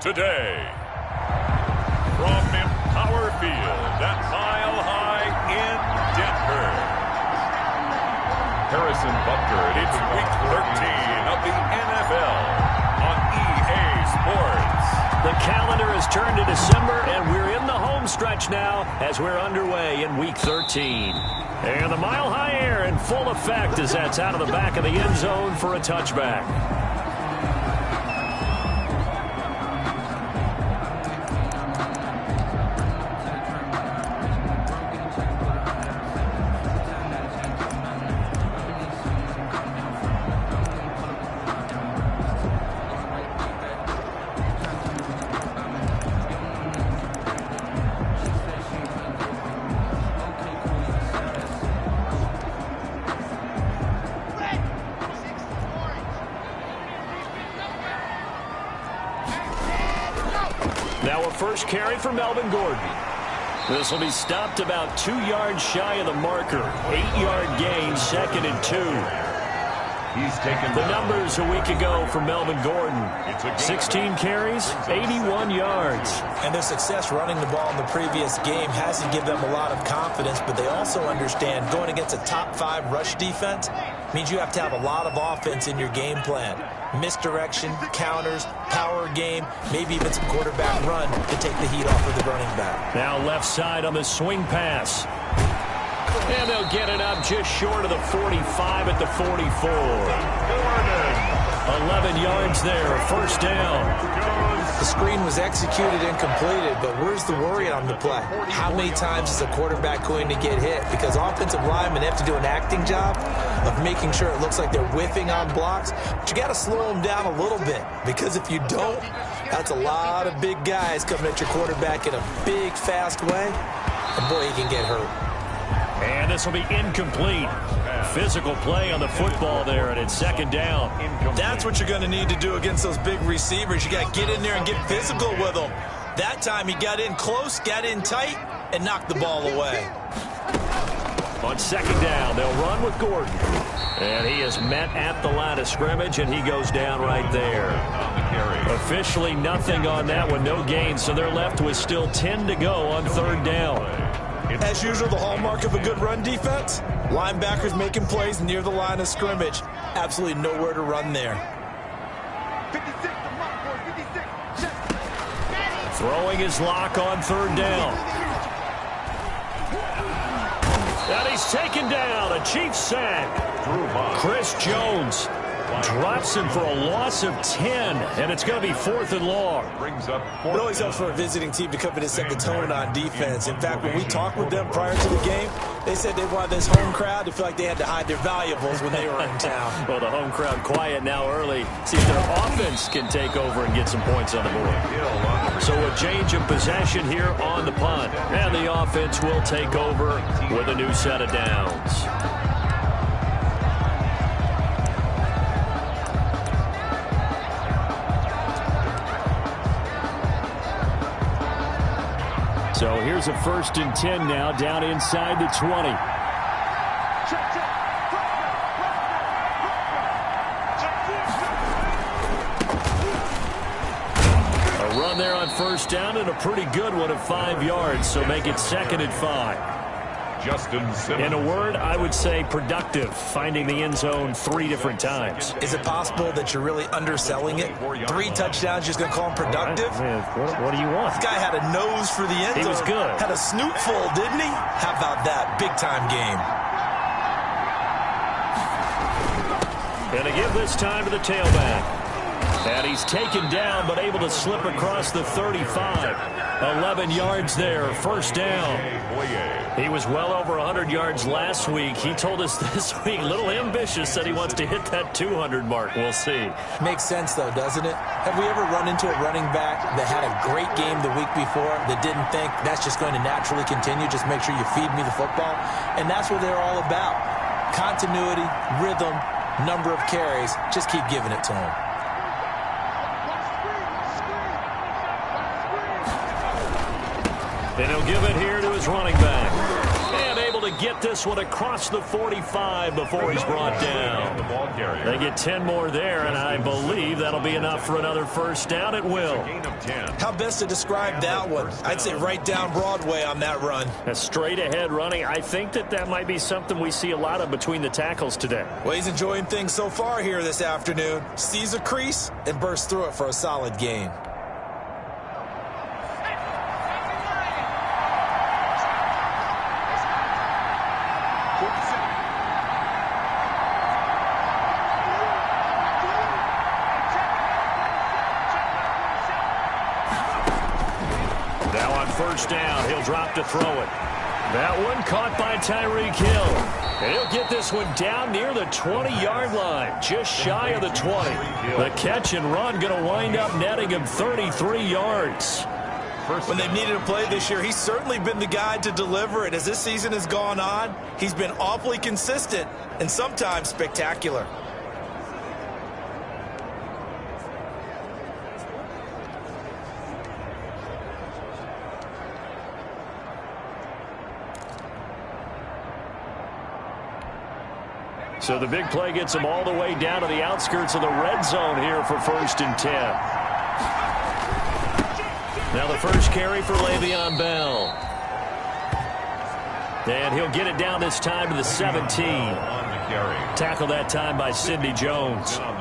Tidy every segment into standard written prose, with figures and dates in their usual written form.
today. From Empower Field at Mile High in Denver, Harrison Butker. It's Week 13 of the NFL on EA Sports. The calendar has turned to December, and we're in the home stretch now as we're underway in Week 13. And the Mile High air in full effect as that's out of the back of the end zone for a touchback. Now a first carry for Melvin Gordon. This will be stopped about 2 yards shy of the marker. 8-yard gain, 2nd and 2. He's taken the numbers a week ago for Melvin Gordon. 16 carries, 81 yards. And their success running the ball in the previous game hasn't given them a lot of confidence, but they also understand going against a top 5 rush defense means you have to have a lot of offense in your game plan. Misdirection, counters, power game, maybe even some quarterback run to take the heat off of the running back. Now left side on the swing pass. And they'll get it up just short of the 45 at the 44. 11 yards there, first down. The screen was executed and completed, but where's the worry on the play? How many times is a quarterback going to get hit? Because offensive linemen have to do an acting job of making sure it looks like they're whiffing on blocks. But you got to slow them down a little bit, because if you don't, that's a lot of big guys coming at your quarterback in a big, fast way. And boy, he can get hurt. And this will be incomplete. Physical play on the football there, and it's second down. That's what you're going to need to do against those big receivers. You got to get in there and get physical with them. That time he got in close, got in tight, and knocked the ball away. On second down, they'll run with Gordon. And he is met at the line of scrimmage, and he goes down right there. Officially nothing on that one, no gain, so they're left with still 10 to go on third down. As usual, the hallmark of a good run defense, linebackers making plays near the line of scrimmage. Absolutely nowhere to run there. Throwing his lock on third down. And he's taken down, a Chiefs sack. Chris Jones drops him for a loss of 10, and it's going to be 4th and long. It always helps for a visiting team to come in and set the tone on defense. In fact, when we talked with them prior to the game, they said they wanted this home crowd to feel like they had to hide their valuables when they were in town. Well, the home crowd quiet now early. See if their offense can take over and get some points on the board. So a change of possession here on the punt. And the offense will take over with a new set of downs. So here's a 1st and 10 now, down inside the 20. A run there on first down, and a pretty good one of 5 yards, so make it 2nd and 5. In a word, I would say productive, finding the end zone 3 different times. Is it possible that you're really underselling it? 3 touchdowns, just going to call him productive? What do you want? This guy had a nose for the end zone. He was good. Had a snoot full, didn't he? How about that? Big-time game. And to give this time to the tailback. And he's taken down, but able to slip across the 35. 11 yards there, first down. He was well over 100 yards last week. He told us this week, a little ambitious, said he wants to hit that 200 mark. We'll see. Makes sense, though, doesn't it? Have we ever run into a running back that had a great game the week before that didn't think that's just going to naturally continue, just make sure you feed me the football? And that's what they're all about. Continuity, rhythm, number of carries. Just keep giving it to him. And he'll give it here to his running back. And able to get this one across the 45 before he's brought down. They get 10 more there, and I believe that'll be enough for another first down. It will. How best to describe that one? I'd say right down Broadway on that run. A straight ahead running. I think that might be something we see a lot of between the tackles today. Well, he's enjoying things so far here this afternoon. Sees a crease and bursts through it for a solid gain. First down, he'll drop to throw it. That one caught by Tyreek Hill. And he'll get this one down near the 20-yard line, just shy of the 20. The catch and run going to wind up netting him 33 yards. When they've needed a play this year, he's certainly been the guy to deliver it. As this season has gone on, he's been awfully consistent and sometimes spectacular. So the big play gets him all the way down to the outskirts of the red zone here for 1st and 10. Now the first carry for Le'Veon Bell. And he'll get it down this time to the 17. Tackled that time by Sidney Jones. All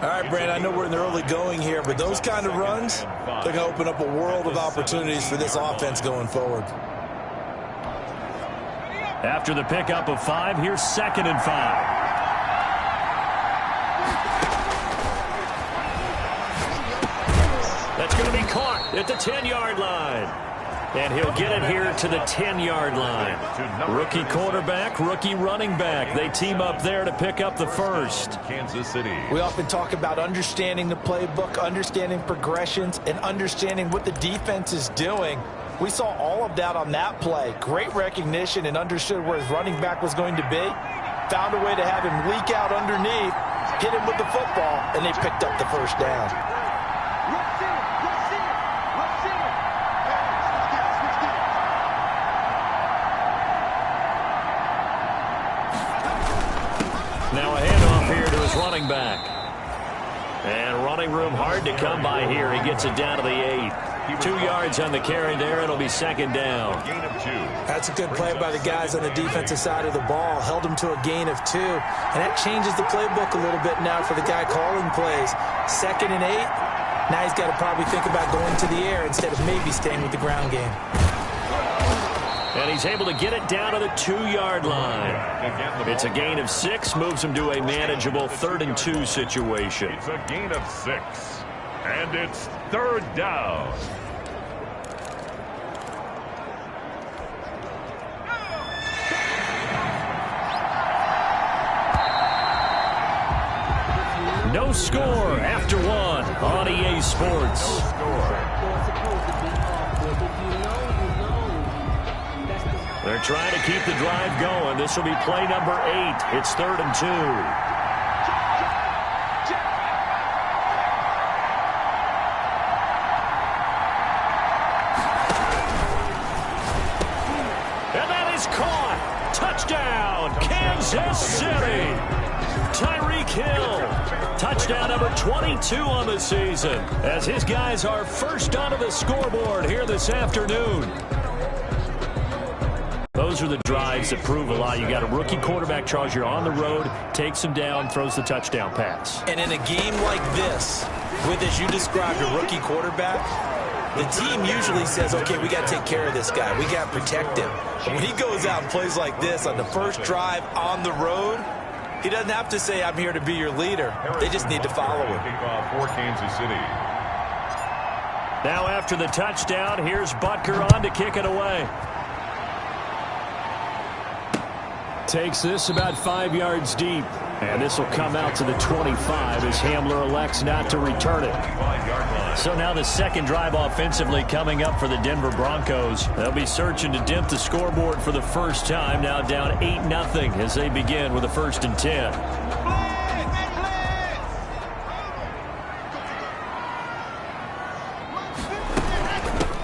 right, Brand, I know we're in the early going here, but those kind of runs, they're going to open up a world of opportunities for this offense going forward. After the pickup of 5, here's 2nd and 5. That's going to be caught at the 10-yard line. And he'll get it here to the 10-yard line. Rookie quarterback, rookie running back. They team up there to pick up the first. Kansas City. We often talk about understanding the playbook, understanding progressions, and understanding what the defense is doing. We saw all of that on that play. Great recognition and understood where his running back was going to be. Found a way to have him leak out underneath, hit him with the football, and they picked up the first down. Now a handoff here to his running back. And running room hard to come by here. He gets it down to the 8. 2 yards on the carry there. It'll be 2nd down. That's a good play by the guys on the defensive side of the ball. Held him to a gain of 2. And that changes the playbook a little bit now for the guy calling plays. 2nd and 8. Now he's got to probably think about going to the air instead of maybe staying with the ground game. And he's able to get it down to the 2-yard line. It's a gain of 6. Moves him to a manageable 3rd and 2 situation. It's a gain of 6. And it's 3rd down. No score after 1 on EA Sports. They're trying to keep the drive going. This will be play number 8. It's 3rd and 2. Caught. Touchdown, Kansas City. Tyreek Hill. Touchdown number 22 on the season as his guys are first onto the scoreboard here this afternoon. Those are the drives that prove a lot. You got a rookie quarterback charge. You're on the road, takes him down, throws the touchdown pass. And in a game like this, with, as you described, a rookie quarterback, the team usually says, okay, we got to take care of this guy. We got to protect him. But when he goes out and plays like this on the first drive on the road, he doesn't have to say, I'm here to be your leader. They just need to follow him. For Kansas City. Now after the touchdown, here's Butker on to kick it away. Takes this about 5 yards deep. And this will come out to the 25 as Hamler elects not to return it. So now the second drive offensively coming up for the Denver Broncos. They'll be searching to dent the scoreboard for the first time. Now down 8-0 as they begin with a 1st and 10.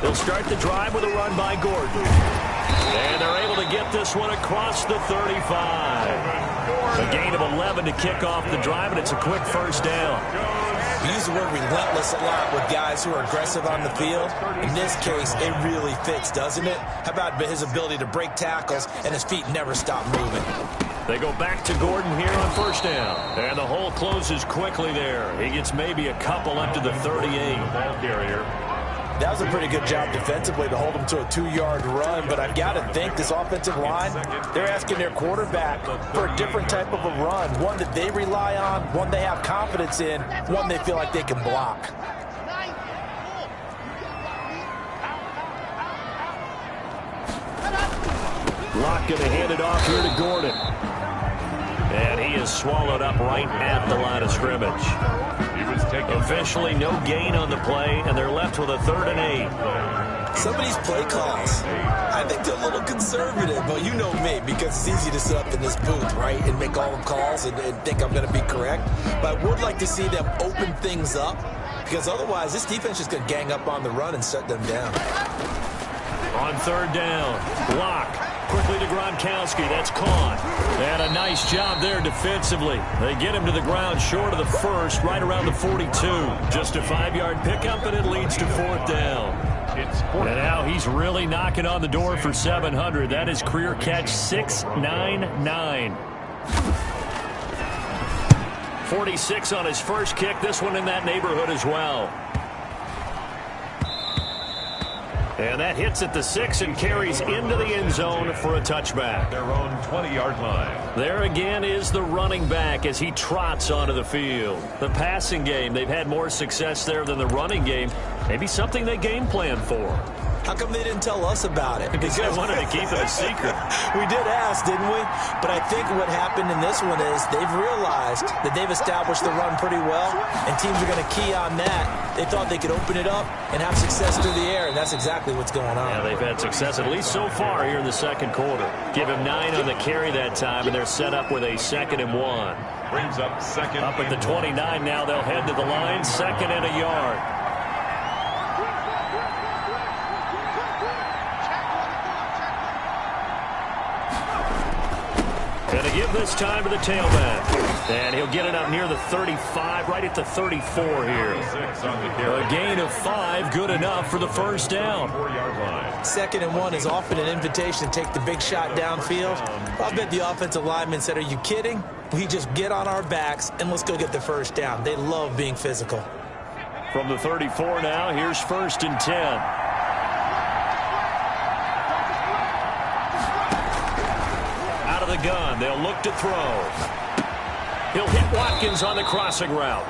They'll start the drive with a run by Gordon. And they're able to get this one across the 35. A gain of 11 to kick off the drive, and it's a quick first down. We use the word relentless a lot with guys who are aggressive on the field. In this case, it really fits, doesn't it? How about his ability to break tackles and his feet never stop moving? They go back to Gordon here on first down. And the hole closes quickly there. He gets maybe a couple up to the 38. Ball carrier. That was a pretty good job defensively to hold him to a 2-yard run, but I've got to think this offensive line, they're asking their quarterback for a different type of a run, one that they rely on, one they have confidence in, one they feel like they can block. Locke going to hand it off here to Gordon. And he is swallowed up right at the line of scrimmage. Officially no gain on the play, and they're left with a 3rd and 8. Some of these play calls, I think they're a little conservative, but you know me, because it's easy to sit up in this booth, right, and make all the calls and think I'm going to be correct. But I would like to see them open things up, because otherwise this defense is going to gang up on the run and shut them down. On 3rd down, Locke. Quickly to Gronkowski. That's caught. And a nice job there defensively. They get him to the ground short of the first, right around the 42. Just a 5-yard pickup, and it leads to 4th down. And now he's really knocking on the door for 700. That is career catch 699. 46 on his first kick. This one in that neighborhood as well. And that hits at the 6 and carries into the end zone for a touchback. Their own 20-yard line. There again is the running back as he trots onto the field. The passing game, they've had more success there than the running game. Maybe something they game plan for. How come they didn't tell us about it? Because they wanted to keep it a secret. We did ask, didn't we? But I think what happened in this one is they've realized that they've established the run pretty well, and teams are going to key on that. They thought they could open it up and have success through the air, and that's exactly what's going on. Yeah, they've had success, at least so far here in the second quarter. Give him 9 on the carry that time, and they're set up with a 2nd and 1. Brings up second. Up at the 29 now, they'll head to the line, 2nd and a yard. And to give this time to the tailback. And he'll get it up near the 35, right at the 34 here. A gain of 5, good enough for the first down. 4-yard line. 2nd and 1 is often an invitation to take the big shot downfield. I bet the offensive lineman said, are you kidding? We just get on our backs and let's go get the first down. They love being physical. From the 34 now, here's 1st and 10. The gun. They'll look to throw. He'll hit Watkins on the crossing route.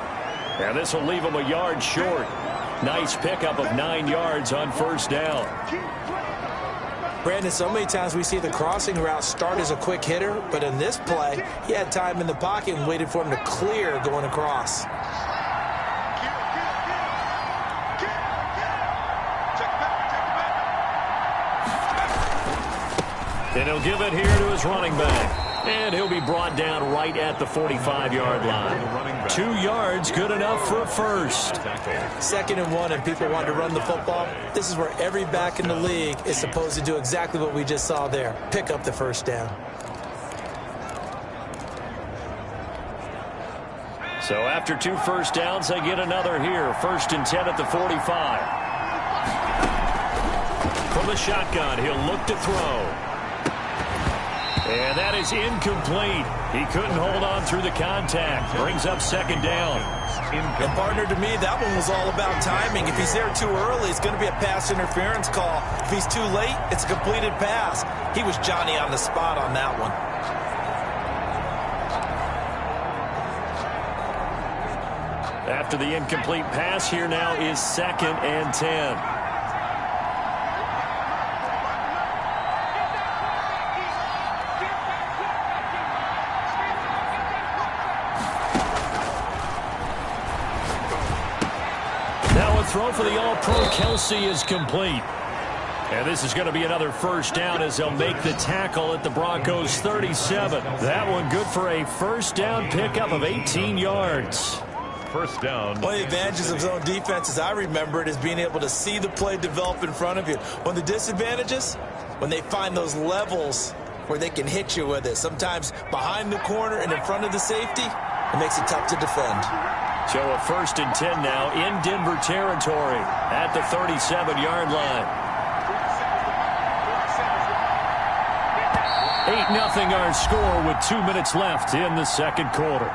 And this will leave him a yard short. Nice pickup of 9 yards on first down. Brandon, so many times we see the crossing route start as a quick hitter, but in this play, he had time in the pocket and waited for him to clear going across. And he'll give it here to his running back. And he'll be brought down right at the 45-yard line. 2 yards, good enough for a first. 2nd and 1, and people want to run the football. This is where every back in the league is supposed to do exactly what we just saw there. Pick up the first down. So after 2 first downs, they get another here. 1st and 10 at the 45. From the shotgun, he'll look to throw. And that is incomplete. He couldn't hold on through the contact. Brings up 2nd down. And partner, to me, that one was all about timing. If he's there too early, it's going to be a pass interference call. If he's too late, it's a completed pass. He was Johnny on the spot on that one. After the incomplete pass, here now is 2nd and 10. Throw for the All-Pro Kelsey is complete. And this is going to be another first down as they'll make the tackle at the Broncos 37. That one good for a first down pickup of 18 yards. first down. One of the advantages of zone defense, as I remember it, is being able to see the play develop in front of you. One of the disadvantages, when they find those levels where they can hit you with it, sometimes behind the corner and in front of the safety, it makes it tough to defend. So a 1st and 10 now in Denver territory at the 37-yard line. 8-0 our score with 2 minutes left in the second quarter.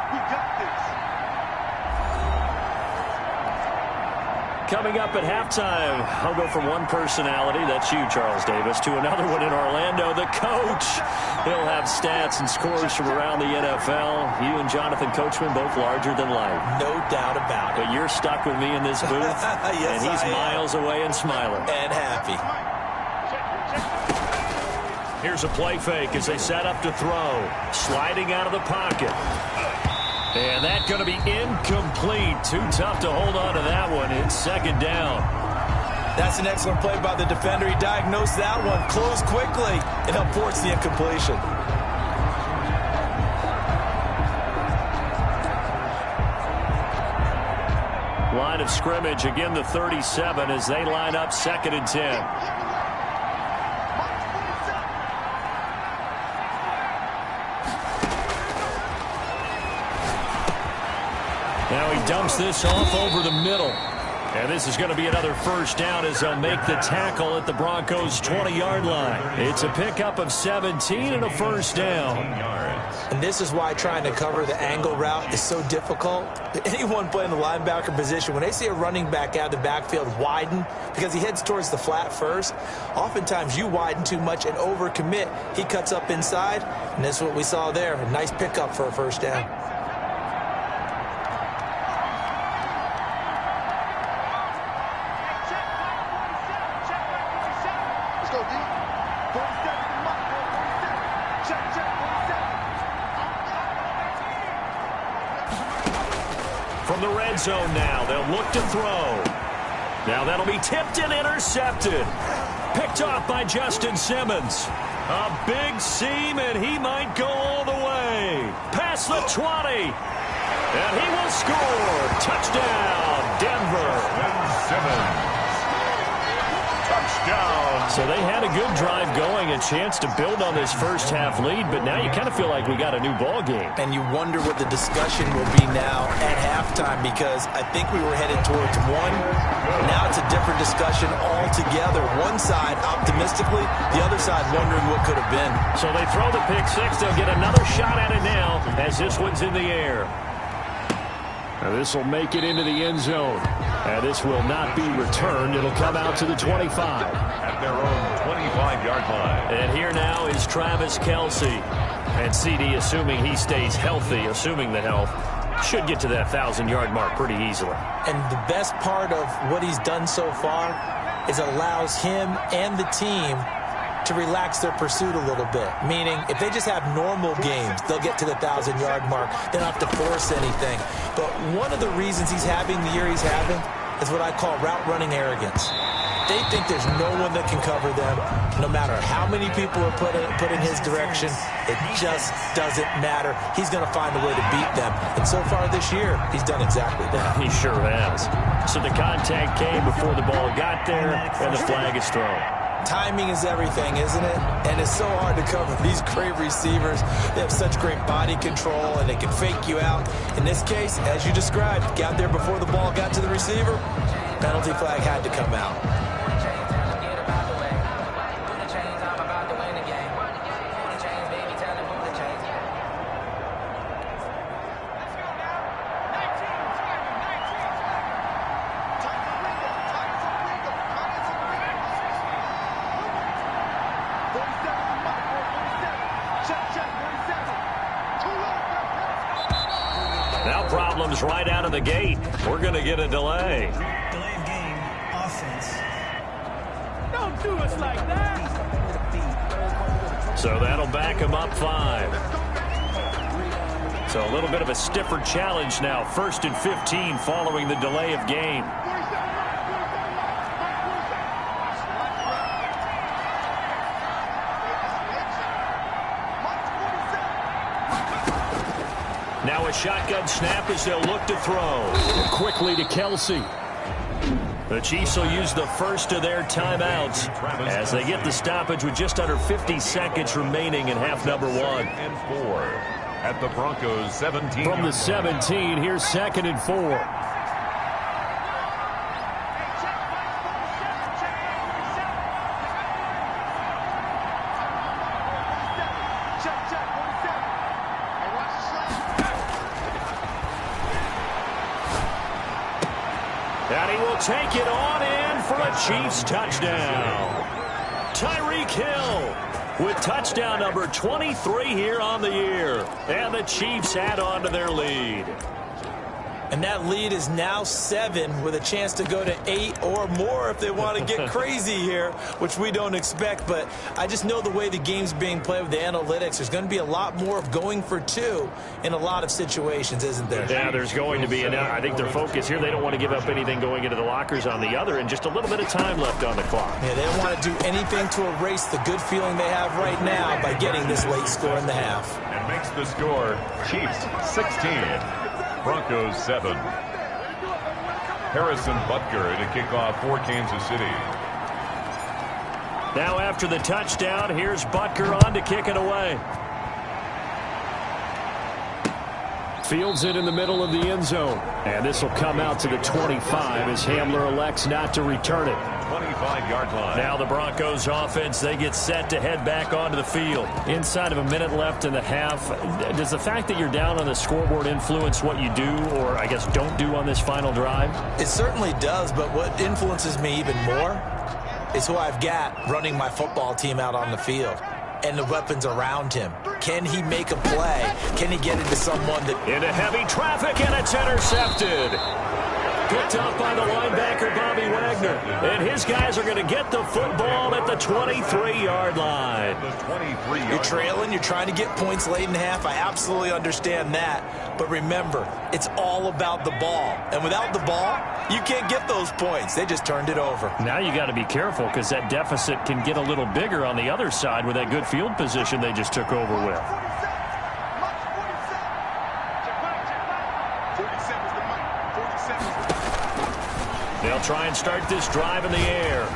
Coming up at halftime, I'll go from one personality, that's you, Charles Davis, to another one in Orlando, the coach. He'll have stats and scores from around the NFL. You and Jonathan Coachman, both larger than life. No doubt about it. But you're stuck with me in this booth, yes, and he's miles away and smiling. And happy. Here's a play fake as they set up to throw. Sliding out of the pocket. And that's going to be incomplete. Too tough to hold on to that one. It's second down. That's an excellent play by the defender. He diagnosed that one, closed quickly, and helped force the incompletion. Line of scrimmage, again the 37 as they line up 2nd and 10. Now he dumps this off over the middle. And this is going to be another first down as they'll make the tackle at the Broncos' 20-yard line. It's a pickup of 17 and a first down. And this is why trying to cover the angle route is so difficult. Anyone playing the linebacker position, when they see a running back out of the backfield widen, because he heads towards the flat first, oftentimes you widen too much and overcommit. He cuts up inside, and that's what we saw there. A nice pickup for a first down. From the red zone now, they'll look to throw. Now that'll be tipped and intercepted. Picked off by Justin Simmons. A big seam, and he might go all the way. Past the 20. And he will score. Touchdown, Denver. Simmons. Touchdown. So they had a good drive going, a chance to build on this first half lead, but now you kind of feel like we got a new ball game. And you wonder what the discussion will be now at halftime, because I think we were headed towards one. Now it's a different discussion altogether. One side optimistically, the other side wondering what could have been. So they throw the pick six. They'll get another shot at it now as this one's in the air. Now this will make it into the end zone. And this will not be returned. It'll come out to the 25. At their own 25-yard line. And here now is Travis Kelce. And CD, assuming he stays healthy, assuming the health, should get to that 1,000-yard mark pretty easily. And the best part of what he's done so far is allows him and the team to relax their pursuit a little bit. Meaning, if they just have normal games, they'll get to the 1,000-yard mark. They don't have to force anything. But one of the reasons he's having the year he's having is what I call route running arrogance. They think there's no one that can cover them. No matter how many people are put in his direction, it just doesn't matter. He's going to find a way to beat them. And so far this year, he's done exactly that. He sure has. So the contact came before the ball got there, and the flag is thrown. Timing is everything, isn't it? And it's so hard to cover these great receivers. They have such great body control, and they can fake you out. In this case, as you described, got there before the ball got to the receiver. Penalty flag had to come out. Now problems right out of the gate. We're going to get a delay. Delay of game, offense. Don't do us like that. So that'll back him up 5. So a little bit of a stiffer challenge now. 1st and 15 following the delay of game. Now a shotgun snap as they'll look to throw. Quickly to Kelsey. The Chiefs will use the first of their timeouts as they get the stoppage with just under 50 seconds remaining in half number 1. And 4 at the Broncos 17. From the 17, here's 2nd and 4. And he will take it on in for a Chiefs touchdown. Tyreek Hill with touchdown number 23 here on the year. And the Chiefs add on to their lead. And that lead is now 7 with a chance to go to 8 or more if they want to get crazy here, which we don't expect. But I just know the way the game's being played with the analytics, there's going to be a lot more of going for 2 in a lot of situations, isn't there? Yeah, there's going to be. And I think their focus here, they don't want to give up anything going into the lockers on the other, and just a little bit of time left on the clock. Yeah, they don't want to do anything to erase the good feeling they have right now by getting this late score in the half. And makes the score Chiefs 16. Broncos 7. Harrison Butker to kick off for Kansas City. Now after the touchdown, here's Butker on to kick it away. Fields it in the middle of the end zone. And this will come out to the 25 as Hamler elects not to return it. 25-yard line. Now the Broncos offense, they get set to head back onto the field. Inside of a minute left in the half, does the fact that you're down on the scoreboard influence what you do, or I guess don't do on this final drive? It certainly does, but what influences me even more is who I've got running my football team out on the field and the weapons around him. Can he make a play? Can he get into someone that... Into heavy traffic, and it's intercepted. Picked up by the linebacker, Bobby Wagner. And his guys are going to get the football at the 23-yard line. You're trailing. You're trying to get points late in half. I absolutely understand that. But remember, it's all about the ball. And without the ball, you can't get those points. They just turned it over. Now you got to be careful because that deficit can get a little bigger on the other side with that good field position they just took over with. They'll try and start this drive in the air.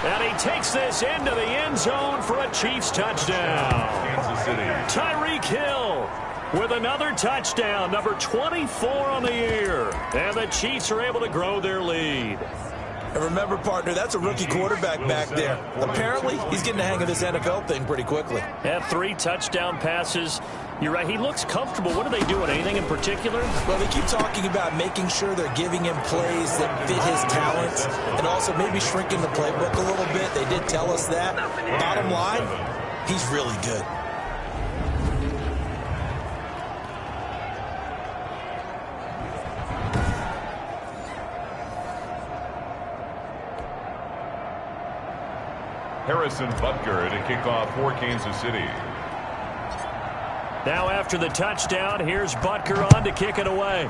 And he takes this into the end zone for a Chiefs touchdown. Kansas City. Tyreek Hill with another touchdown, number 24 on the year. And the Chiefs are able to grow their lead. And remember, partner, that's a rookie quarterback back there. Apparently, he's getting the hang of this NFL thing pretty quickly. Had 3 touchdown passes. You're right, he looks comfortable. What are they doing? Anything in particular? Well, they keep talking about making sure they're giving him plays that fit his talents and also maybe shrinking the playbook a little bit. They did tell us that. Bottom line, he's really good. Harrison Butker to kick off for Kansas City. Now after the touchdown, here's Butker on to kick it away.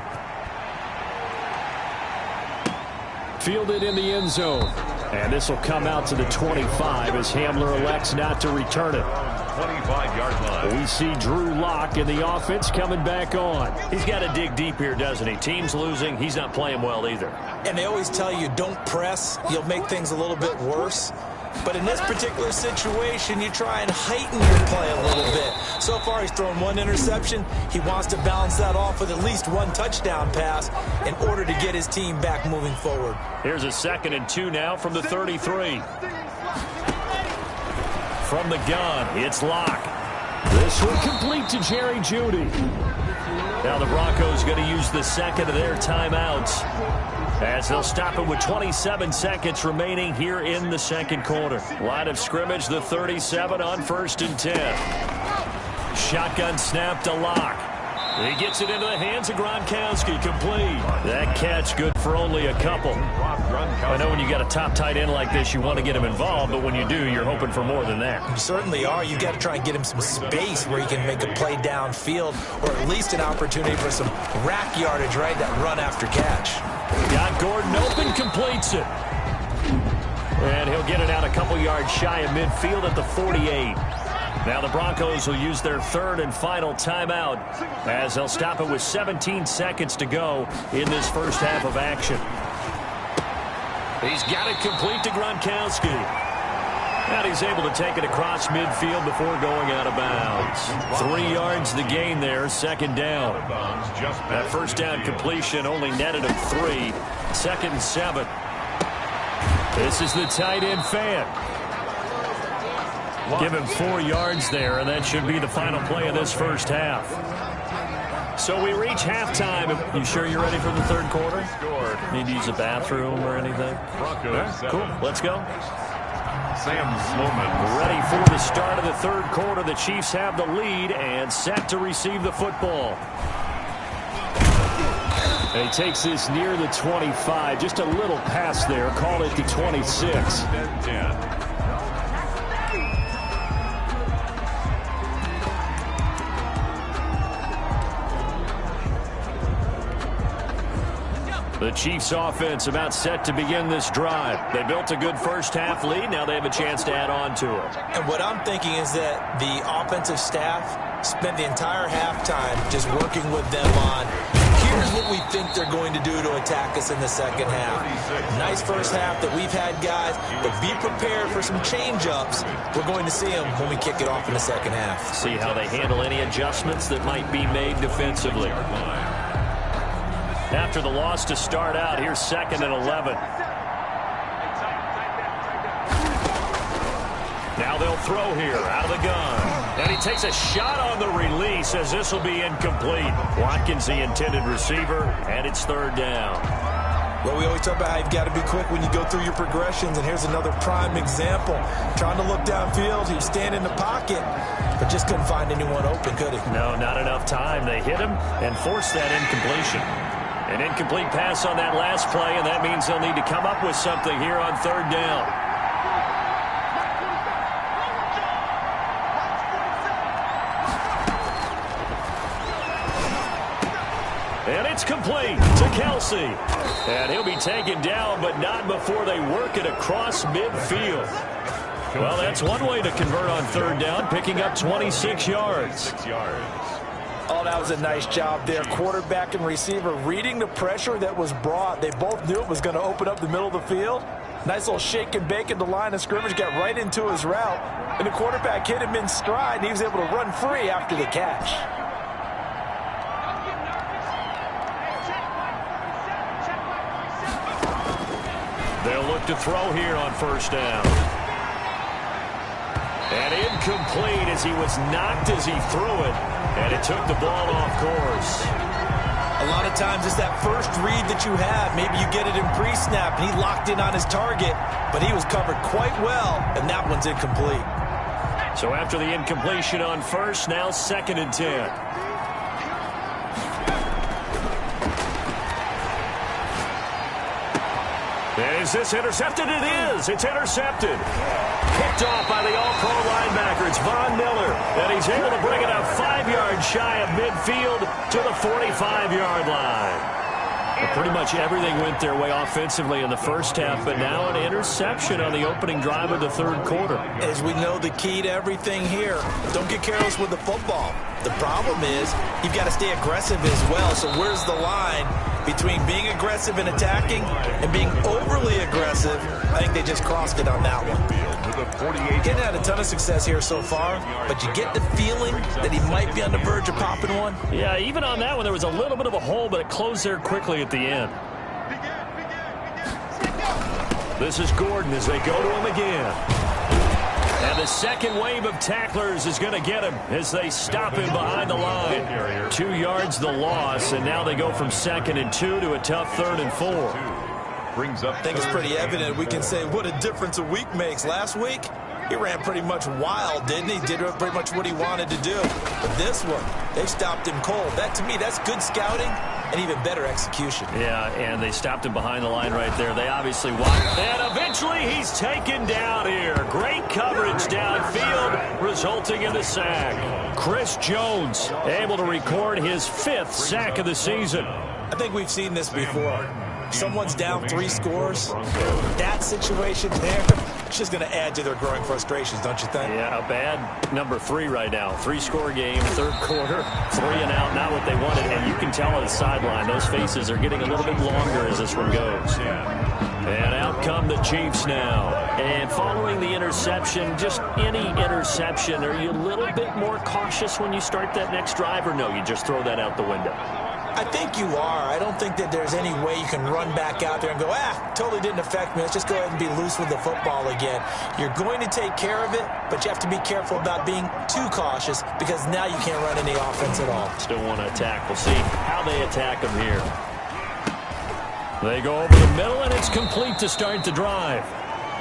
Fielded in the end zone. And this will come out to the 25 as Hamler elects not to return it. 25-yard line. We see Drew Lock in the offense coming back on. He's got to dig deep here, doesn't he? Team's losing. He's not playing well either. And they always tell you don't press. You'll make things a little bit worse. But in this particular situation, you try and heighten your play a little bit. So far, he's thrown 1 interception. He wants to balance that off with at least 1 touchdown pass in order to get his team back moving forward. Here's a 2nd and 2 now from the 33. From the gun, it's Lock. This one complete to Jerry Jeudy. Now the Broncos going to use the 2nd of their timeouts as they'll stop it with 27 seconds remaining here in the 2nd quarter. Line of scrimmage, the 37 on 1st and 10. Shotgun snap to Lock. He gets it into the hands of Gronkowski, complete. That catch good for only a couple. I know when you got a top tight end like this, you want to get him involved, but when you do, you're hoping for more than that. You certainly are. You got to try and get him some space where he can make a play downfield, or at least an opportunity for some rack yardage, right? That run after catch. Got Gordon open, completes it. And he'll get it out a couple yards shy of midfield at the 48. Now the Broncos will use their third and final timeout as they'll stop it with 17 seconds to go in this first half of action. He's got it complete to Gronkowski. And he's able to take it across midfield before going out of bounds. 3 yards the gain there, second down. That first down completion only netted him 3. Second and 7. This is the tight end fan. Give him 4 yards there, and that should be the final play of this first half. So we reach halftime. You sure you're ready for the third quarter? Need to use a bathroom or anything? Right, cool. Let's go. Sam Sloman Ready for the start of the third quarter. The Chiefs have the lead and set to receive the football. And he takes this near the 25. Just a little pass there. Call it the 26. The Chiefs offense about set to begin this drive. They built a good first half lead. Now they have a chance to add on to it. And what I'm thinking is that the offensive staff spent the entire halftime just working with them on, here's what we think they're going to do to attack us in the second half. Nice first half that we've had, guys, but be prepared for some change-ups. We're going to see them when we kick it off in the second half. See how they handle any adjustments that might be made defensively. After the loss to start out, here's second and 11. Now they'll throw here out of the gun. And he takes a shot on the release as this will be incomplete. Watkins, the intended receiver, and it's third down. Well, we always talk about how you've got to be quick when you go through your progressions, and here's another prime example. Trying to look downfield, he was standing in the pocket, but just couldn't find anyone open, could he? No, not enough time. They hit him and forced that incompletion. An incomplete pass on that last play, and that means they'll need to come up with something here on third down. And it's complete to Kelsey. And he'll be taken down, but not before they work it across midfield. Well, that's one way to convert on third down, picking up 26 yards. Oh, that was a nice job there. Quarterback and receiver reading the pressure that was brought. They both knew it was going to open up the middle of the field. Nice little shake and bake at the line of scrimmage, got right into his route. And the quarterback hit him in stride, and he was able to run free after the catch. They'll look to throw here on first down. And incomplete as he was knocked as he threw it. And it took the ball off course. A lot of times it's that first read that you have. Maybe you get it in pre-snap, and he locked in on his target, but he was covered quite well, and that one's incomplete. So after the incompletion on first, now second and 10. And is this intercepted? It is. It's intercepted. Picked off by the all-pro linebacker. It's Von Miller. And he's able to bring it up 5 yards shy of midfield to the 45-yard line. Well, pretty much everything went their way offensively in the first half, but now an interception on the opening drive of the third quarter. As we know, the key to everything here, don't get careless with the football. The problem is you've got to stay aggressive as well. So where's the line between being aggressive and attacking and being overly aggressive? I think they just crossed it on that one. Getting had a ton of success here so far, but you get the feeling that he might be on the verge of popping one. Yeah, even on that one, there was a little bit of a hole, but it closed there quickly at the end. This is Gordon as they go to him again. And the second wave of tacklers is going to get him as they stop him behind the line. 2 yards the loss, and now they go from 2nd and 2 to a tough 3rd and 4. I think it's pretty evident. We can say what a difference a week makes. Last week, he ran pretty much wild, didn't he? Did pretty much what he wanted to do. But this one, they stopped him cold. That, to me, that's good scouting and even better execution. Yeah, and they stopped him behind the line right there. They obviously watched. And eventually he's taken down here. Great coverage downfield, resulting in the sack. Chris Jones able to record his 5th sack of the season. I think we've seen this before. Someone's down 3 scores. That situation there, That's just going to add to their growing frustrations, don't you think? Yeah, a bad number 3 right now. 3-score game, third quarter, 3 and out, not what they wanted. And you can tell on the sideline, those faces are getting a little bit longer as this one goes. And out come the Chiefs now. And following the interception, just any interception, are you a little bit more cautious when you start that next drive, or no, you just throw that out the window? I think you are. I don't think that there's any way you can run back out there and go, totally didn't affect me. Let's just go ahead and be loose with the football again. You're going to take care of it, but you have to be careful about being too cautious because now you can't run any offense at all. Still want to attack. We'll see how they attack them here. They go over the middle, and it's complete to start the drive.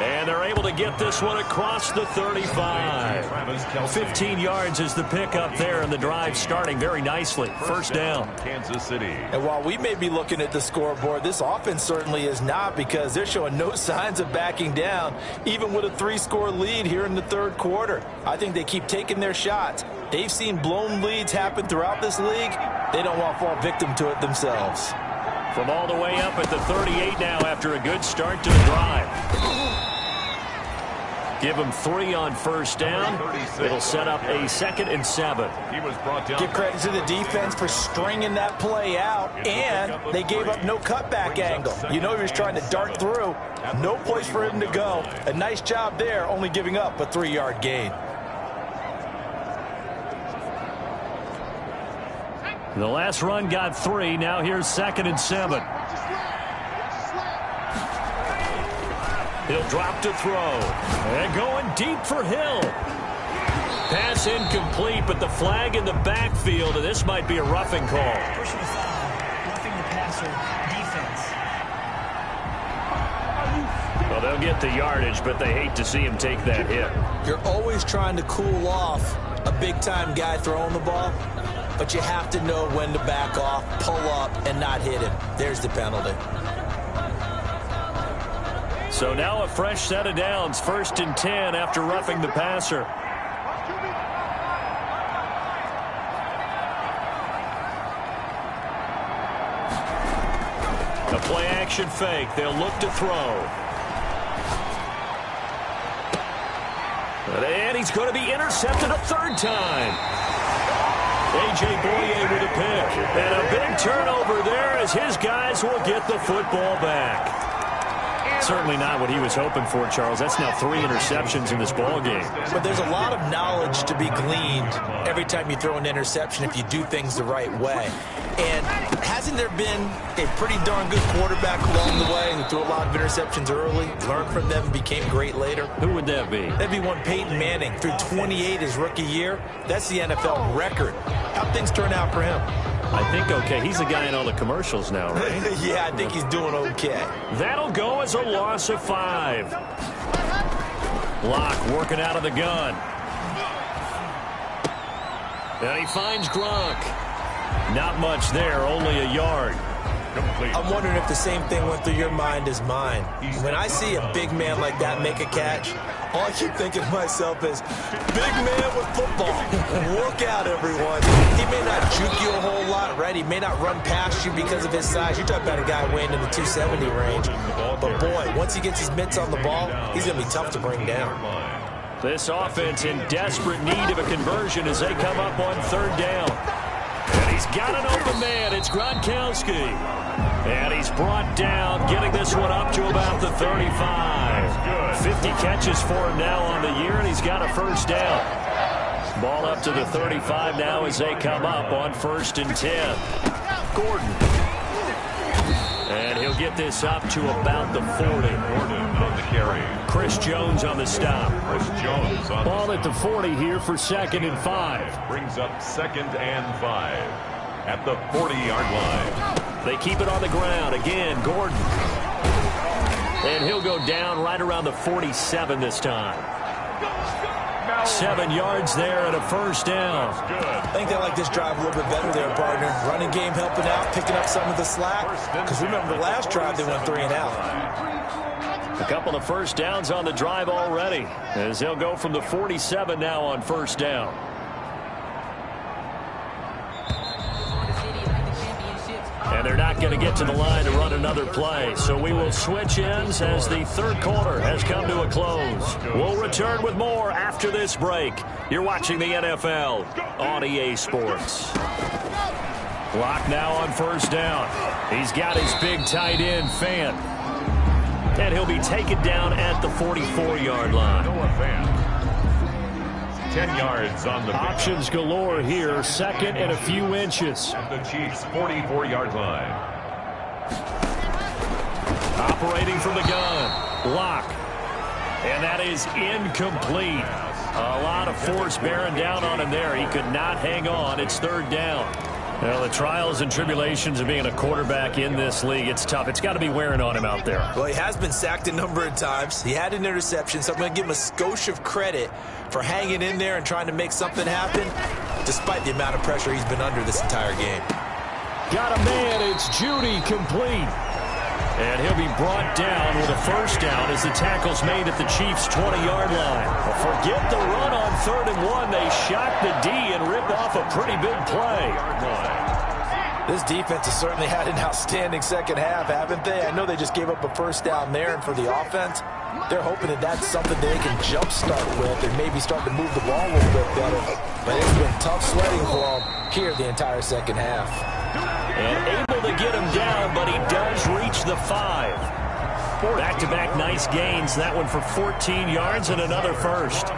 And they're able to get this one across the 35. 15 yards is the pickup there, and the drive starting very nicely. First down. Kansas City. And while we may be looking at the scoreboard, this offense certainly is not, because they're showing no signs of backing down, even with a 3-score lead here in the third quarter. I think they keep taking their shots. They've seen blown leads happen throughout this league. They don't want to fall victim to it themselves. From all the way up at the 38 now after a good start to the drive. Give them 3 on first down. It'll set up a 2nd and 7. He was brought down. Give credit to the defense for stringing that play out, and they gave up no cutback angle. You know he was trying to dart through. No place for him to go. A nice job there, only giving up a 3-yard gain. The last run got 3. Now here's 2nd and 7. He'll drop to throw. And going deep for Hill. Pass incomplete, but the flag in the backfield, and this might be a roughing call. Personal foul, roughing the passer, defense. Well, they'll get the yardage, but they hate to see him take that hit. You're always trying to cool off a big-time guy throwing the ball, but you have to know when to back off, pull up, and not hit him. There's the penalty. So now a fresh set of downs, 1st and 10 after roughing the passer. A play-action fake. They'll look to throw. And he's going to be intercepted a 3rd time. A.J. Boye with a pick. And a big turnover there as his guys will get the football back. Certainly not what he was hoping for, Charles. That's now 3 interceptions in this ball game. But there's a lot of knowledge to be gleaned every time you throw an interception if you do things the right way. And hasn't there been a pretty darn good quarterback along the way who threw a lot of interceptions early, learned from them, and became great later? Who would that be? That'd be one Peyton Manning. Threw 28 his rookie year. That's the NFL record. How'd things turn out for him? I think okay. He's the guy in all the commercials now, right? Yeah, I think he's doing okay. That'll go as a loss of 5. Locke working out of the gun. And he finds Gronk. Not much there, only a yard. I'm wondering if the same thing went through your mind as mine. When I see a big man like that make a catch, all I keep thinking to myself is, big man with football. Look out, everyone. He may not juke you a whole lot, right? He may not run past you because of his size. You're talking about a guy weighing in the 270 range. But, boy, once he gets his mitts on the ball, he's going to be tough to bring down. This offense in desperate need of a conversion as they come up on 3rd down. And he's got an open man. It's Gronkowski. And he's brought down, getting this one up to about the 35. 50 catches for him now on the year, and he's got a 1st down. Ball up to the 35 now as they come up on 1st and 10. Gordon. And he'll get this up to about the 40. Gordon on the carry. Chris Jones on the stop. Chris Jones on Ball at the 40 here for 2nd and 5. Brings up 2nd and 5 at the 40-yard line. They keep it on the ground. Again, Gordon. And he'll go down right around the 47 this time. 7 yards there and a 1st down. I think they like this drive a little bit better there, partner. Running game helping out, picking up some of the slack. Because remember, the last drive they went 3 and out. A couple of 1st downs on the drive already, as they'll go from the 47 now on 1st down. And they're not going to get to the line to run another play. So we will switch ends as the third quarter has come to a close. We'll return with more after this break. You're watching the NFL on EA Sports. Clock now on first down. He's got his big tight end, Fant. And he'll be taken down at the 44-yard line. 10 yards on the options galore here. Second and a few inches. At the Chiefs' 44-yard line. Operating from the gun. Lock. And that is incomplete. A lot of force bearing down on him there. He could not hang on. It's third down. Well, the trials and tribulations of being a quarterback in this league, it's tough. It's got to be wearing on him out there. Well, he has been sacked a number of times. He had an interception, so I'm going to give him a skosh of credit for hanging in there and trying to make something happen, despite the amount of pressure he's been under this entire game. Got a man. It's Judy, complete. And he'll be brought down with a first down as the tackle's made at the Chiefs' 20-yard line. Forget the run on 3rd and 1. They shock the D and rip off a pretty big play. This defense has certainly had an outstanding second half, haven't they? I know they just gave up a first down there, and for the offense, they're hoping that that's something they can jumpstart with and maybe start to move the ball a little bit better. But it's been tough sledding for them here the entire second half. And able to get him down, but he does reach the 5. Back-to-back nice gains. That one for 14 yards and another first.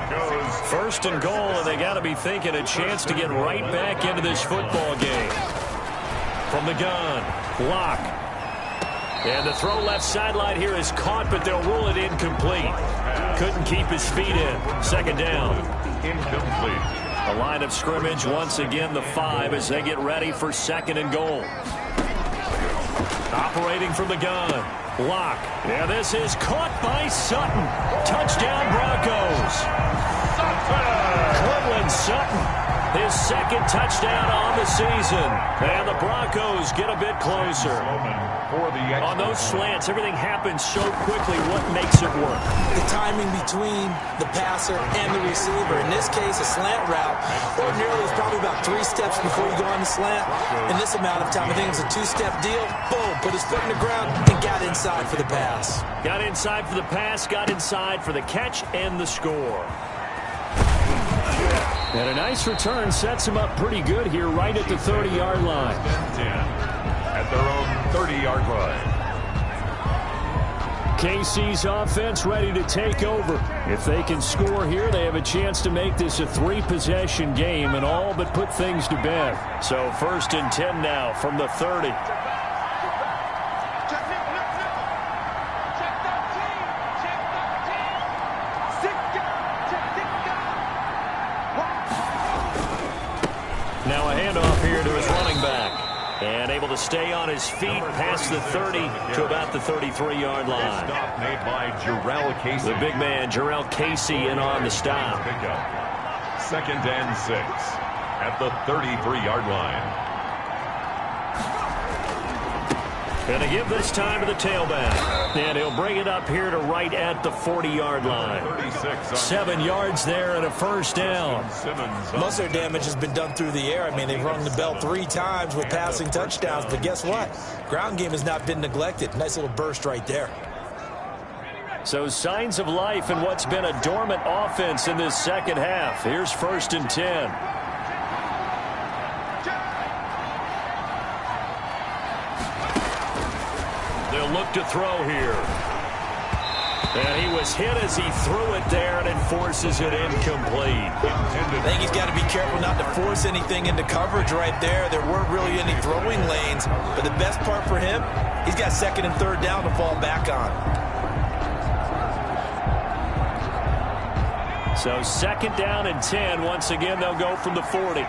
First and goal, and they got to be thinking a chance to get right back into this football game. From the gun, Lock. And the throw left sideline here is caught, but they'll rule it incomplete. Couldn't keep his feet in. Second down. Incomplete. A line of scrimmage, once again the 5 as they get ready for second and goal. Operating from the gun, Lock. And this is caught by Sutton. Touchdown Broncos. Cortland Sutton. His second touchdown on the season. And the Broncos get a bit closer. On those slants, everything happens so quickly. What makes it work? The timing between the passer and the receiver. In this case, a slant route. Ordinarily, it's probably about 3 steps before you go on the slant. In this amount of time, I think it's a 2-step deal. Boom, put his foot in the ground and got inside for the pass. Got inside for the pass, got inside for the catch and the score. And a nice return sets him up pretty good here right at the 30-yard line. 10 at their own 30-yard line. KC's offense ready to take over. If they can score here, they have a chance to make this a 3-possession game and all but put things to bed. So first and 10 now from the 30. Now a handoff here to his running back. And able to stay on his feet past the 30 to about the 33-yard line. Stop made by Jarrell Casey. The big man, Jarrell Casey, in on the stop. Second and 6 at the 33-yard line. Going to give this time to the tailback. And he'll bring it up here to right at the 40-yard line. 7 yards there and a first down. Most of their damage has been done through the air. I mean, they've rung the bell 3 times with passing touchdowns. But guess what? Ground game has not been neglected. Nice little burst right there. So signs of life in what's been a dormant offense in this second half. Here's first and 10. They'll look to throw here. And he was hit as he threw it there, and it forces it incomplete. I think he's got to be careful not to force anything into coverage right there. There weren't really any throwing lanes. But the best part for him, he's got second and third down to fall back on. So second down and 10. Once again, they'll go from the 40.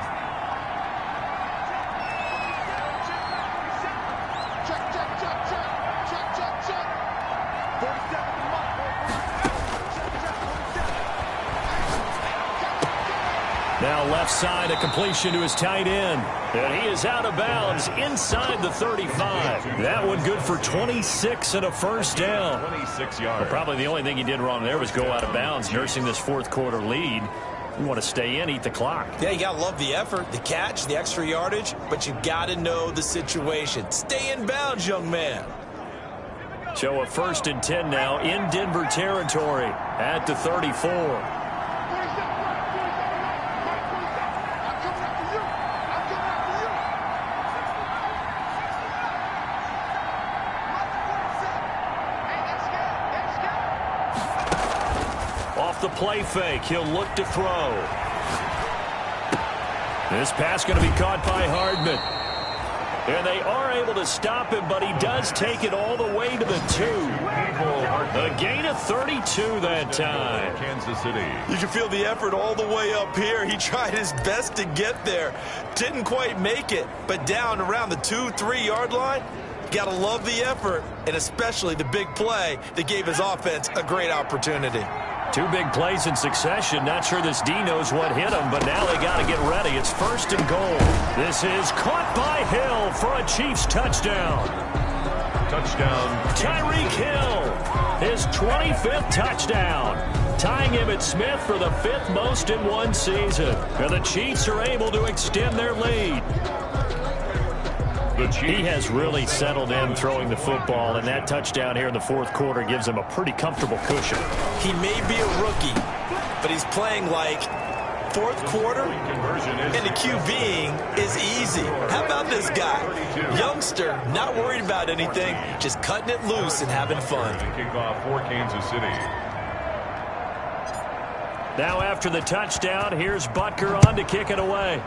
Now left side, a completion to his tight end. And he is out of bounds inside the 35. That one good for 26 and a first down. 26 yards. Well, probably the only thing he did wrong there was go out of bounds, nursing this fourth quarter lead. You want to stay in, eat the clock. Yeah, you got to love the effort, the catch, the extra yardage, but you got to know the situation. Stay in bounds, young man. So a 1st and 10 now in Denver territory at the 34. Off the play fake, he'll look to throw. This pass going to be caught by Hardman. And they are able to stop him, but he does take it all the way to the 2. A gain of 32 that time. Kansas City. You can feel the effort all the way up here. He tried his best to get there. Didn't quite make it, but down around the 2-3 yard line. Got to love the effort, and especially the big play that gave his offense a great opportunity. 2 big plays in succession. Not sure this D knows what hit him, but now they got to get ready. It's 1st and goal. This is caught by Hill for a Chiefs touchdown. Touchdown. Tyreek Hill, his 25th touchdown, tying him at Smith for the 5th most in one season. And the Chiefs are able to extend their lead. He has really settled in throwing the football, and that touchdown here in the 4th quarter gives him a pretty comfortable cushion. He may be a rookie, but he's playing like 4th quarter, and the QBing is easy. How about this guy? Youngster, not worried about anything, just cutting it loose and having fun. Kickoff for Kansas City. Now after the touchdown, here's Butker on to kick it away.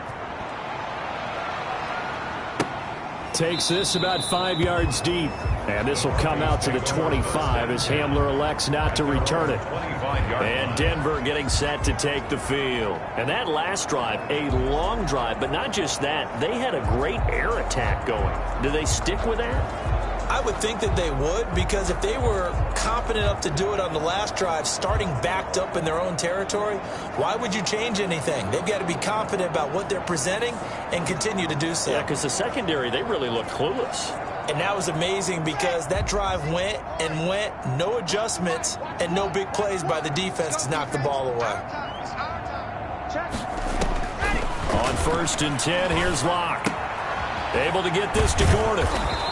Takes this about 5 yards deep. And this will come out to the 25 as Hamler elects not to return it. And Denver getting set to take the field. And that last drive, a long drive, but not just that. They had a great air attack going. Do they stick with that? I would think that they would, because if they were competent enough to do it on the last drive, starting backed up in their own territory, why would you change anything? They've got to be confident about what they're presenting and continue to do so. Yeah, because the secondary, they really look clueless. And that was amazing because that drive went and went, no adjustments and no big plays by the defense to knock the ball away. On 1st and 10, here's Locke. Able to get this to Gordon.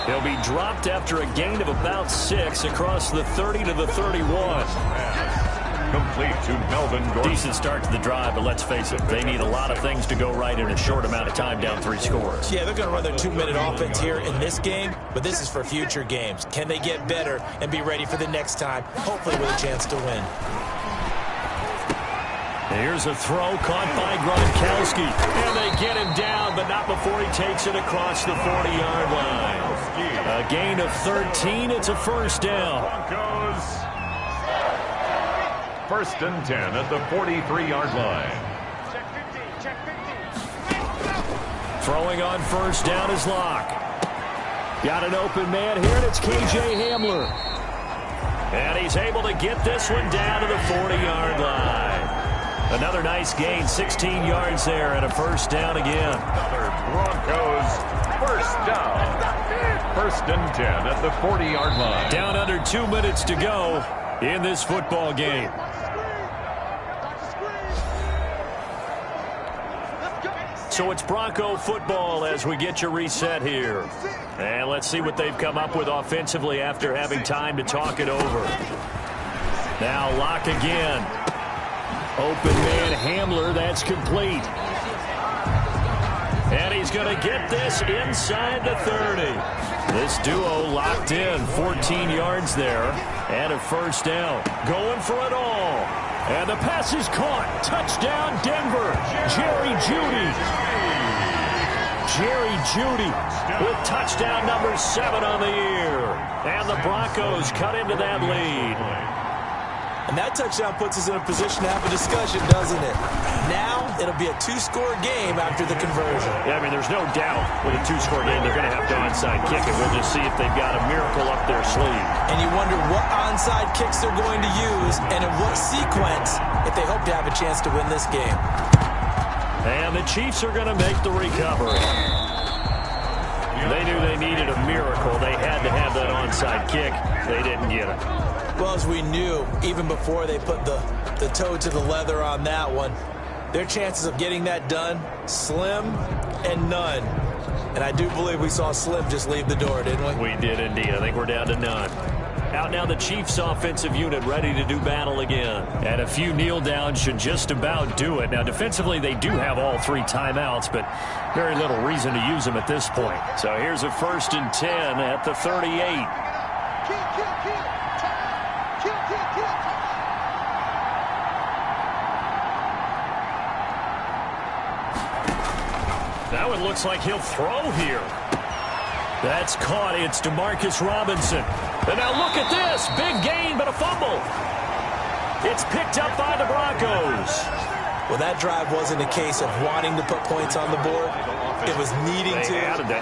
He'll be dropped after a gain of about 6 across the 30 to the 31. Complete to Melvin Gordon. Decent start to the drive, but let's face it, they need a lot of things to go right in a short amount of time, down 3 scores. Yeah, they're going to run their 2-minute offense here in this game, but this is for future games. Can they get better and be ready for the next time, hopefully with a chance to win? Here's a throw caught by Gronkowski. And they get him down, but not before he takes it across the 40-yard line. A gain of 13. It's a 1st down. Broncos. 1st and 10 at the 43-yard line. Throwing on 1st down is Locke. Got an open man here, and it's KJ Hamler. And he's able to get this one down to the 40-yard line. Another nice gain, 16 yards there, and a 1st down again. Another Broncos 1st down. 1st and 10 at the 40-yard line. Down under 2 minutes to go in this football game. So it's Bronco football as we get you reset here. And let's see what they've come up with offensively after having time to talk it over. Now Locke again. Open man Hamler, that's complete. And he's going to get this inside the 30. This duo locked in, 14 yards there, and a 1st down. Going for it all. And the pass is caught. Touchdown, Denver. Jerry Jeudy. Jerry Jeudy with touchdown number 7 on the year. And the Broncos cut into that lead. And that touchdown puts us in a position to have a discussion, doesn't it? Now, it'll be a 2-score game after the conversion. Yeah, I mean, there's no doubt with a 2-score game, they're going to have to onside kick it. We'll just see if they've got a miracle up their sleeve. And you wonder what onside kicks they're going to use and in what sequence if they hope to have a chance to win this game. And the Chiefs are going to make the recovery. They knew they needed a miracle. They had to have that onside kick. They didn't get it. Well, as we knew, even before they put the toe to the leather on that one, their chances of getting that done, slim and none. And I do believe we saw Slim just leave the door, didn't we? We did indeed. I think we're down to none. Out now the Chiefs offensive unit ready to do battle again. And a few kneel downs should just about do it. Now defensively they do have all 3 timeouts, but very little reason to use them at this point. So here's a 1st and 10 at the 38. Now it looks like he'll throw here. That's caught. It's Demarcus Robinson. And now look at this. Big gain, but a fumble. It's picked up by the Broncos. Well, that drive wasn't a case of wanting to put points on the board. It was needing to,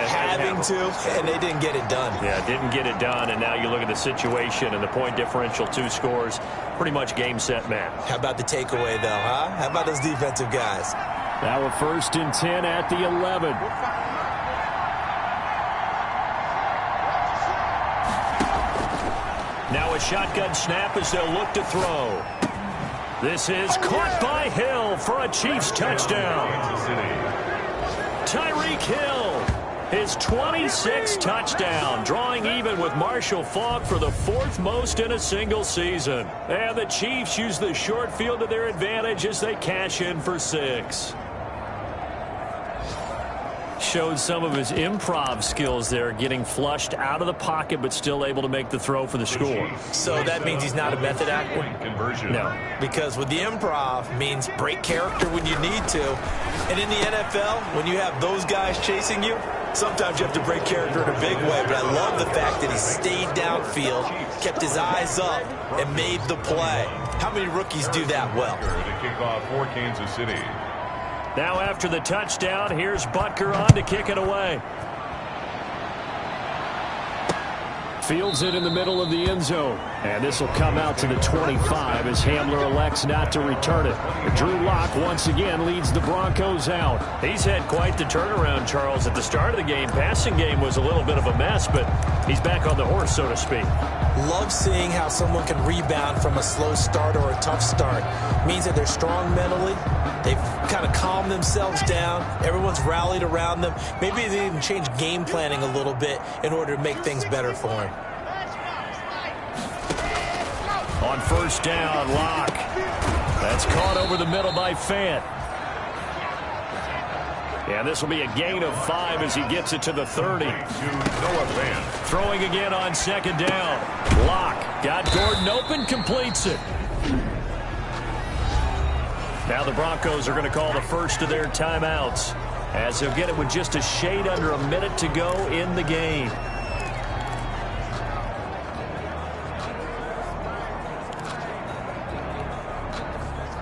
having to, and they didn't get it done. Yeah, didn't get it done, and now you look at the situation and the point differential, 2 scores, pretty much game, set, match. How about the takeaway, though, huh? How about those defensive guys? Now a 1st and 10 at the 11. Now a shotgun snap as they'll look to throw. This is caught by Hill for a Chiefs touchdown. Tyreek Hill, his 26th touchdown, drawing even with Marshall Faulk for the 4th most in a single season. And the Chiefs use the short field to their advantage as they cash in for 6. Showed some of his improv skills there, getting flushed out of the pocket but still able to make the throw for the score. So that means he's not a method actor? No. Because with the improv means break character when you need to. And in the NFL, when you have those guys chasing you, sometimes you have to break character in a big way. But I love the fact that he stayed downfield, kept his eyes up, and made the play. How many rookies do that well? To kick off for Kansas City. Now after the touchdown, here's Butker on to kick it away. Fields it in the middle of the end zone. And this will come out to the 25 as Hamler elects not to return it. Drew Lock once again leads the Broncos out. He's had quite the turnaround, Charles. At the start of the game, passing game was a little bit of a mess, but he's back on the horse, so to speak. Love seeing how someone can rebound from a slow start or a tough start. Means that they're strong mentally. They've kind of calmed themselves down. Everyone's rallied around them. Maybe they even changed game planning a little bit in order to make things better for him. On 1st down, Lock. That's caught over the middle by Fant. And this will be a gain of 5 as he gets it to the 30. Throwing again on 2nd down. Lock got Gordon open, completes it. Now the Broncos are going to call the first of their timeouts as they'll get it with just a shade under a minute to go in the game.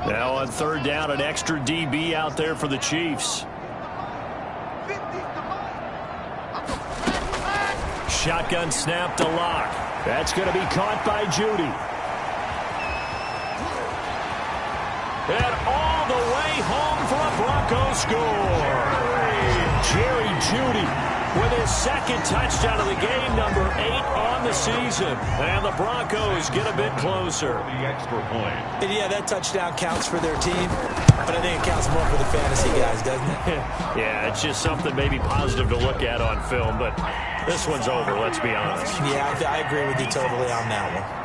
Now on 3rd down, an extra DB out there for the Chiefs. Shotgun snap to Lock. That's going to be caught by Judy. And all the way home for a Broncos score. Jerry Judy with his 2nd touchdown of the game, number 8 on the season. And the Broncos get a bit closer. The extra point. And yeah, that touchdown counts for their team, but I think it counts more for the fantasy guys, doesn't it? Yeah, it's just something maybe positive to look at on film, but this one's over, let's be honest. Yeah, I agree with you totally on that one.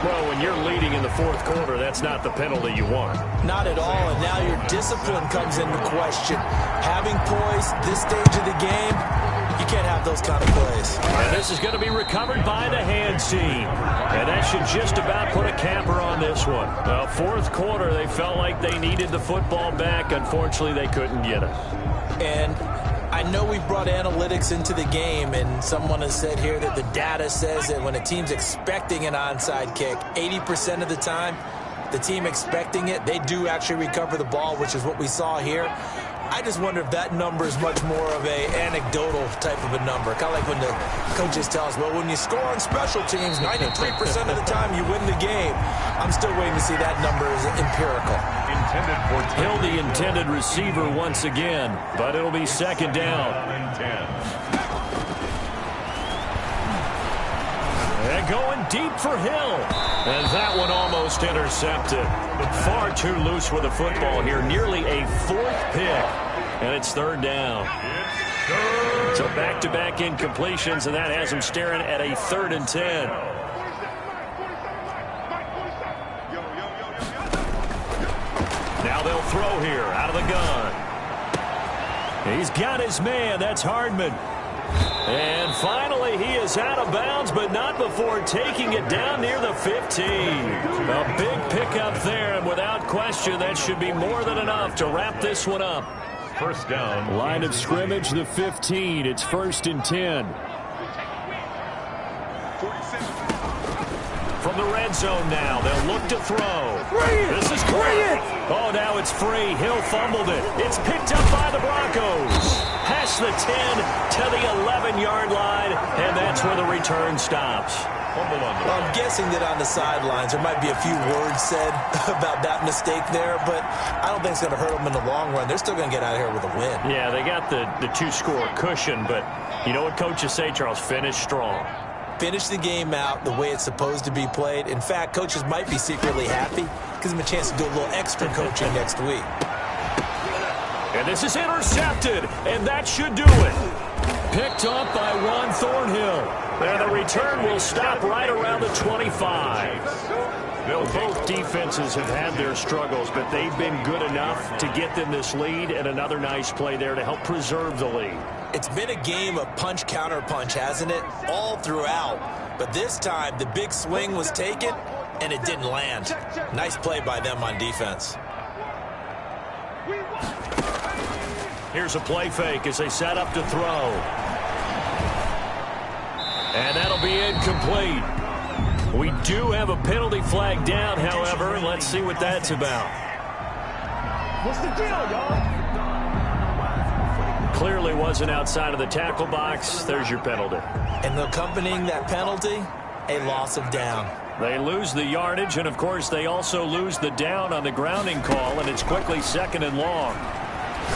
Well, when you're leading in the 4th quarter, that's not the penalty you want. Not at all, and now your discipline comes into question. Having poise this stage of the game, you can't have those kind of plays. And this is going to be recovered by the hands team. And that should just about put a capper on this one. Well, 4th quarter, they felt like they needed the football back. Unfortunately, they couldn't get it. And I know we brought analytics into the game, and someone has said here that the data says that when a team's expecting an onside kick, 80% of the time, the team expecting it, they do actually recover the ball, which is what we saw here. I just wonder if that number is much more of a anecdotal type of a number. Kind of like when the coaches tell us, well, when you score on special teams, 93% of the time you win the game. I'm still waiting to see that number is empirical. Hill, the intended receiver once again, but it'll be 2nd down. And going deep for Hill. And that one almost intercepted. Far too loose with the football here. Nearly a 4th pick. And it's 3rd down. So back-to-back incompletions, and that has him staring at a 3rd and 10. Now they'll throw here out of the gun. He's got his man. That's Hardman. And finally, he is out of bounds, but not before taking it down near the 15. A big pickup there, and without question, that should be more than enough to wrap this one up. First down. Line of scrimmage, the 15. It's 1st and 10. From the red zone now, they'll look to throw. This is great. Oh, now it's free. Hill fumbled it. It's picked up by the Broncos. Past the 10 to the 11-yard line, and that's where the return stops. Well, I'm guessing that on the sidelines there might be a few words said about that mistake there, but I don't think it's going to hurt them in the long run. They're still going to get out of here with a win. Yeah, they got the 2-score cushion, but you know what coaches say, Charles? Finish strong. Finish the game out the way it's supposed to be played. In fact, coaches might be secretly happy. Gives them a chance to do a little extra coaching next week. And this is intercepted, and that should do it. Picked up by Ron Thornhill. And the return will stop right around the 25. Both defenses have had their struggles, but they've been good enough to get them this lead, and another nice play there to help preserve the lead. It's been a game of punch-counter-punch, hasn't it? All throughout. But this time, the big swing was taken, and it didn't land. Nice play by them on defense. Here's a play fake as they set up to throw. And that'll be incomplete. We do have a penalty flag down, however. Let's see what that's about. What's the deal, y'all? Clearly wasn't outside of the tackle box. There's your penalty. And accompanying that penalty, a loss of down. They lose the yardage, and, of course, they also lose the down on the grounding call, and it's quickly 2nd and long.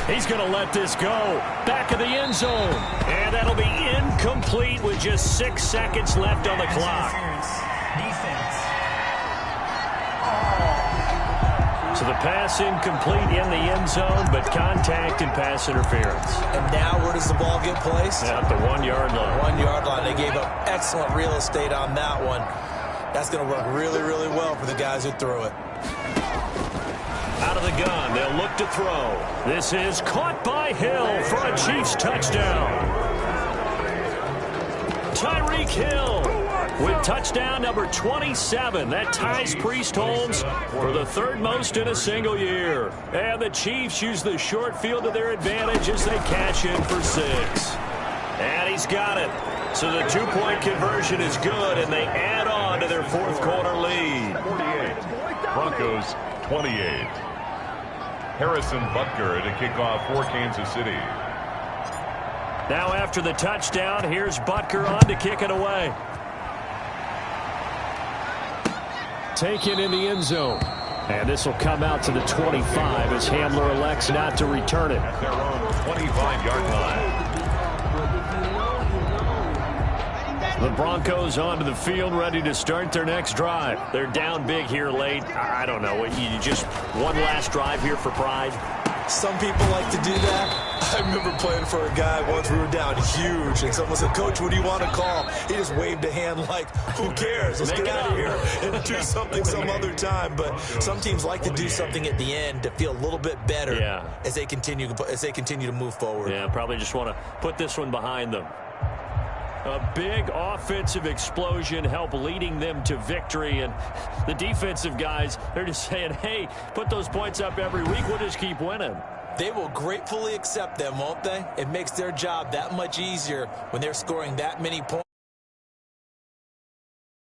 He's going to let this go. Back of the end zone. And that'll be incomplete with just 6 seconds left on the clock. Defense. So the pass incomplete in the end zone, but contact and pass interference. And now where does the ball get placed? At the 1-yard line. 1-yard line. They gave up excellent real estate on that one. That's going to work really, really well for the guys who threw it. Out of the gun, they'll look to throw. This is caught by Hill for a Chiefs touchdown. Tyreek Hill with touchdown number 27. That ties Priest Holmes for the 3rd most in a single year. And the Chiefs use the short field to their advantage as they cash in for 6. And he's got it. So the 2-point conversion is good, and they add on to their 4th quarter lead. 48. Broncos 28. Harrison Butker to kick off for Kansas City. Now after the touchdown, here's Butker on to kick it away. Taken in the end zone. And this will come out to the 25 as Hamler elects not to return it. At their own 25-yard line. The Broncos onto the field, ready to start their next drive. They're down big here late. I don't know. You just one last drive here for pride. Some people like to do that. I remember playing for a guy once. We were down huge, and someone said, "Coach, what do you want to call?" He just waved a hand like, "Who cares? Let's get out of here and do something some other time." But some teams like to do something at the end to feel a little bit better as they continue to move forward. Yeah, probably just want to put this one behind them. A big offensive explosion helped leading them to victory, and the defensive guys, they're just saying, hey, put those points up every week, we'll just keep winning. They will gratefully accept them, won't they? It makes their job that much easier when they're scoring that many points.